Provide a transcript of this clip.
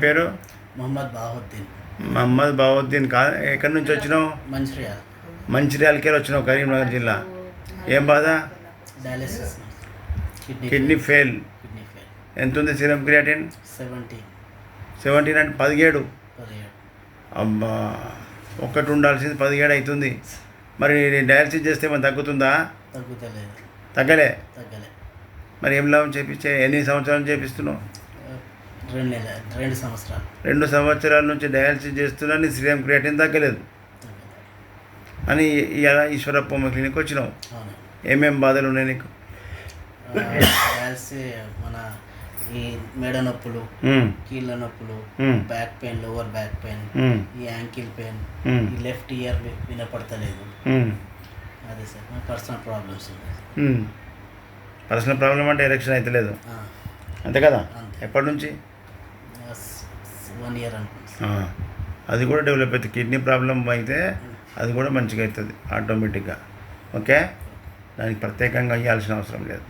పేరు? మొహమ్మద్ బాహుద్దీన్. మహమ్మద్ బావుద్దీన్. ఎక్కడి నుంచి వచ్చినావు? మంచిర్యాల. మంచిర్యాలకి వచ్చినావు, కరీంనగర్ జిల్లా. ఏం బాధ? డయాలిసిస్. Kidney fail. ఎంత ఉంది సీరం క్రియాటిన్? 17 అంటే 17. అబ్బా, ఒక్కటి ఉండాల్సింది 17 అవుతుంది. మరి డయాలసిస్ చేస్తే మరి తగ్గుతుందా? తగ్గుతలేదు. తగ్గలే. తగ్గలే. మరి ఏం లాభం చేపించే? ఎన్ని సంవత్సరాలు చేపిస్తున్నావు? 2 సంవత్సరాలు. 2 సంవత్సరాల నుంచి డయాలసిస్ చేస్తున్నా, నీ సీరం క్రియాటిన్ తగ్గలేదు అని ఇలా ఈశ్వరప్ప క్లినిక్ వచ్చినావు. ఏమేం బాధలు ఉన్నాయి నీకు? డయాలసిస్ మన ఈ మెడ నొప్పులు, కీళ్ళ నొప్పులు, back pain, lower back pain, ఈ యాంకిల్ పెయిన్, ఈ లెఫ్ట్ ఇయర్ వినపడతలేదు. అదే సార్ నా పర్సనల్ ప్రాబ్లమ్స్ ఉన్నాయి. పర్సనల్ ప్రాబ్లం అంటే ఎలక్షన్ అయితే లేదు అంతే కదా? ఎప్పటి నుంచి? 1 ఇయర్ అనుకుంటా. అది కూడా డెవలప్ అవుతుంది. కిడ్నీ ప్రాబ్లం అయితే అది కూడా మంచిగా అవుతుంది ఆటోమేటిక్గా. ఓకే, దానికి ప్రత్యేకంగా ఇవ్వాల్సిన అవసరం లేదు.